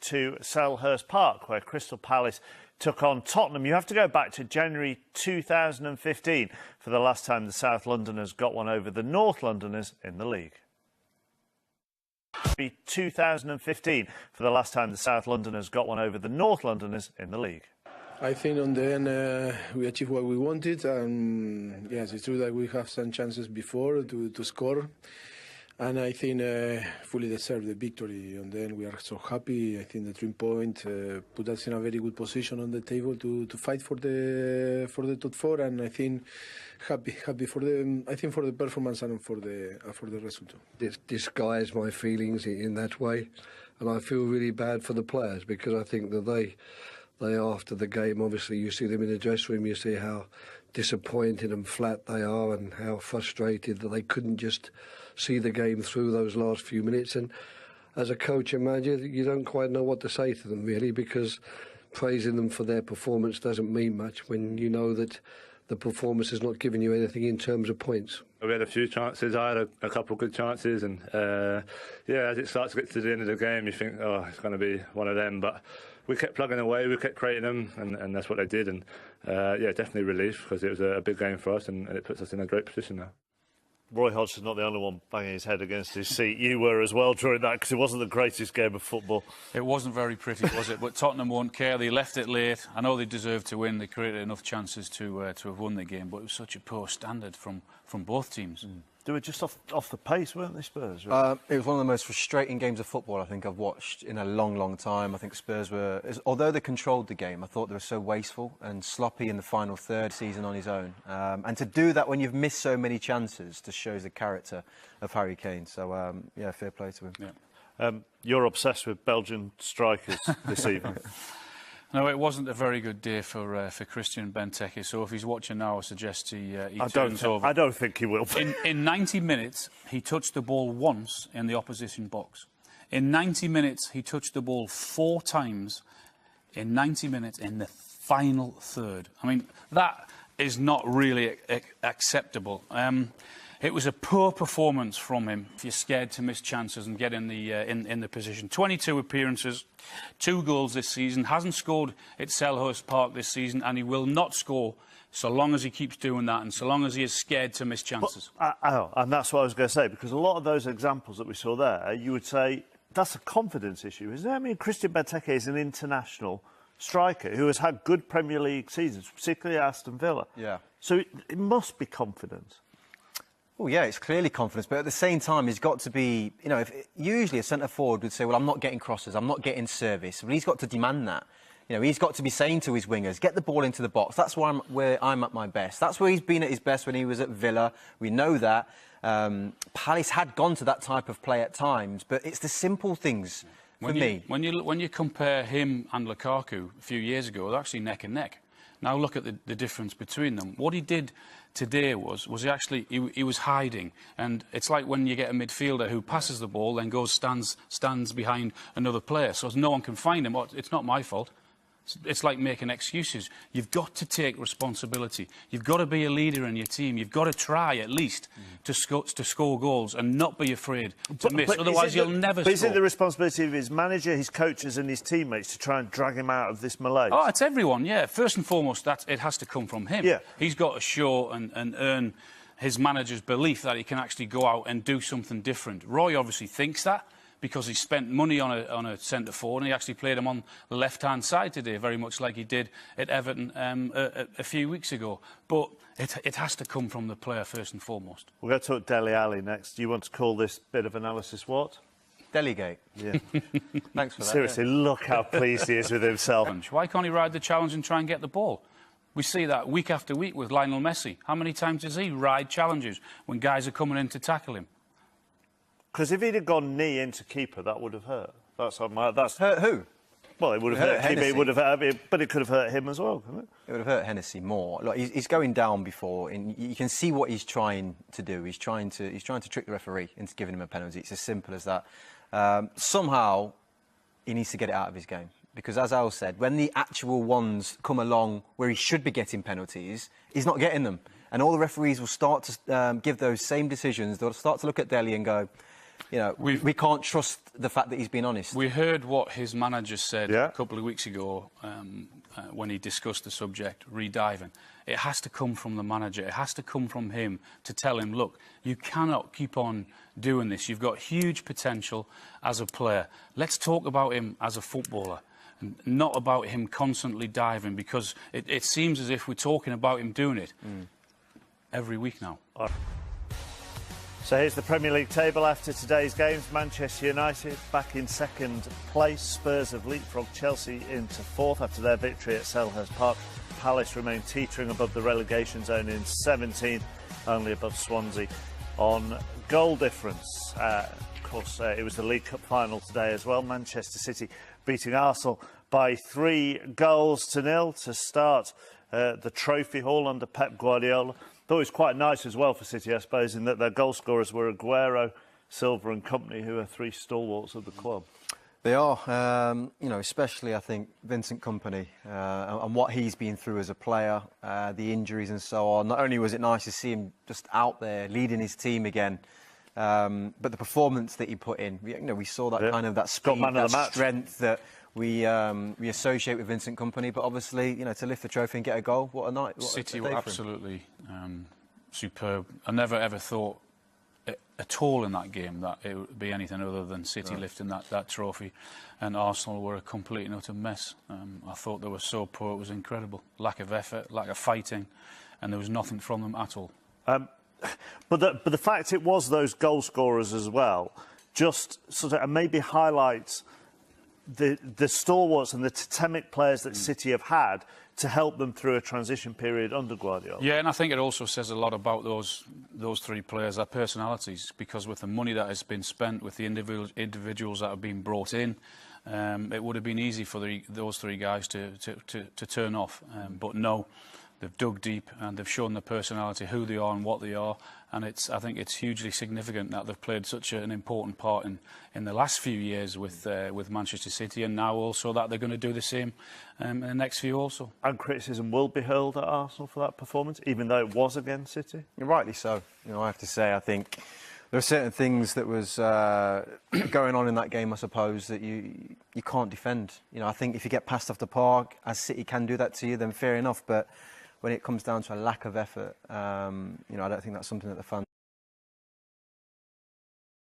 to Selhurst Park, where Crystal Palace took on Tottenham. You have to go back to January 2015 for the last time the South Londoners got one over the North Londoners in the league. 2015 for the last time the South Londoners got one over the North Londoners in the league. I think on the end we achieved what we wanted, and yes, it's true that we have some chances before to score, and I think fully deserved the victory. On the end, we are so happy. I think the 3 point put us in a very good position on the table to fight for the top four, and I think happy for the performance and for the result. Disguise my feelings in that way, and I feel really bad for the players because I think that they after the game, obviously you see them in the dressing room, you see how disappointed and flat they are and how frustrated that they couldn't just see the game through those last few minutes. And as a coach and manager, you don't quite know what to say to them really, because praising them for their performance doesn't mean much when you know that the performance has not given you anything in terms of points. We had a few chances. I had a couple of good chances, and as it starts to get to the end of the game, you think, oh, it's going to be one of them. But we kept plugging away, we kept creating them, and that's what they did. And definitely relief, because it was a big game for us, and it puts us in a great position now. Roy Hodgson's not the only one banging his head against his seat. You were as well during that, because it wasn't the greatest game of football. It wasn't very pretty, was it? But Tottenham won't care. They left it late. I know they deserved to win. They created enough chances to have won the game, but it was such a poor standard from both teams. They were just off the pace, weren't they, Spurs? Right? It was one of the most frustrating games of football I think I've watched in a long, long time. I think Spurs were, although they controlled the game, I thought they were so wasteful and sloppy in the final third season on his own. And to do that when you've missed so many chances just shows the character of Harry Kane. So, fair play to him. Yeah. You're obsessed with Belgian strikers this evening. No, it wasn't a very good day for Christian Benteke. So if he's watching now, I suggest he turns over. I don't think he will. In 90 minutes, he touched the ball once in the opposition box. In 90 minutes, he touched the ball 4 times in 90 minutes in the final third. I mean, that is not really acceptable. It was a poor performance from him. If you're scared to miss chances and get in the position. 22 appearances, 2 goals this season. Hasn't scored at Selhurst Park this season, and he will not score so long as he keeps doing that and so long as he is scared to miss chances. And that's what I was going to say, because a lot of those examples that we saw there, you would say that's a confidence issue, isn't it? I mean, Christian Benteke is an international striker who has had good Premier League seasons, particularly at Aston Villa. Yeah. So it must be confidence. Well, yeah, it's clearly confidence, but at the same time, he's got to be, usually a centre-forward would say, well, I'm not getting crosses, I'm not getting service. But he's got to demand that. He's got to be saying to his wingers, get the ball into the box. That's where I'm at my best. That's where he's been at his best when he was at Villa. We know that. Palace had gone to that type of play at times, but it's the simple things for me. When you compare him and Lukaku a few years ago, they're actually neck and neck. Now look at the difference between them. What he did today was he was hiding, and it's like when you get a midfielder who passes the ball, then stands behind another player, so no one can find him. It's not my fault. It's like making excuses. You've got to take responsibility. You've got to be a leader in your team. You've got to try at least to score goals and not be afraid to miss. Otherwise, you'll never score. But is it the responsibility of his manager, his coaches and his teammates to try and drag him out of this malaise? Oh, it's everyone, yeah. First and foremost, it has to come from him. Yeah. He's got to show and earn his manager's belief that he can actually go out and do something different. Roy obviously thinks that, because he spent money on a centre-forward, and he actually played him on the left-hand side today, very much like he did at Everton a few weeks ago. But it has to come from the player first and foremost. We're going to talk Dele Alli next. Do you want to call this bit of analysis what? Delegate. Yeah. Thanks for that. Seriously, look how pleased he is with himself. Why can't he ride the challenge and try and get the ball? We see that week after week with Lionel Messi. How many times does he ride challenges when guys are coming in to tackle him? Because if he'd have gone knee into keeper, that would have hurt. Hurt who? Well, it would have hurt Hennessy. But it could have hurt him as well, couldn't it? It would have hurt Hennessy more. Look, he's going down before, and you can see what he's trying to do. He's trying to trick the referee into giving him a penalty. It's as simple as that. Somehow, he needs to get it out of his game. Because, as Al said, when the actual ones come along where he should be getting penalties, he's not getting them. And all the referees will start to give those same decisions. They'll start to look at Dele and go, you know, we can't trust the fact that he's been honest. We heard what his manager said Yeah. a couple of weeks ago when he discussed the subject, rediving. It has to come from the manager. It has to come from him to tell him, look, you cannot keep on doing this. You've got huge potential as a player. Let's talk about him as a footballer, and not about him constantly diving, because it seems as if we're talking about him doing it every week now. So here's the Premier League table after today's games. Manchester United back in second place. Spurs have leapfrogged Chelsea into fourth after their victory at Selhurst Park. Palace remain teetering above the relegation zone in 17th, only above Swansea on goal difference. Of course, it was the League Cup final today as well. Manchester City beating Arsenal by 3-0 to start the trophy haul under Pep Guardiola. Thought it was quite nice as well for City, I suppose, in that their goal scorers were Aguero, Silva and company, who are three stalwarts of the club. They are, you know, especially I think Vincent Kompany and what he's been through as a player, the injuries and so on. Not only was it nice to see him just out there leading his team again, but the performance that he put in. We saw that kind of that speed, that strength that we associate with Vincent Kompany. But obviously, you know, to lift the trophy and get a goal, what a night! City were absolutely superb. I never ever thought at all in that game that it would be anything other than City lifting that trophy, and Arsenal were a complete and utter mess. I thought they were so poor, it was incredible. Lack of effort, lack of fighting, and there was nothing from them at all. But the fact it was those goal scorers as well, just sort of maybe highlights the stalwarts and the totemic players that City have had to help them through a transition period under Guardiola. Yeah, and I think it also says a lot about those three players, their personalities, because with the money that has been spent, with the individuals that have been brought in, it would have been easy for those three guys to turn off. But no, they've dug deep and they've shown their personality, who they are and what they are. And I think it's hugely significant that they've played such an important part in the last few years with Manchester City, and now also that they're going to do the same in the next few also. And criticism will be hurled at Arsenal for that performance, even though it was against City. Rightly so. You know, I have to say, I think there are certain things that was going on in that game, I suppose, that you can't defend. You know, I think if you get passed off the park, as City can do that to you, then fair enough. But when it comes down to a lack of effort, you know, I don't think that's something that the fans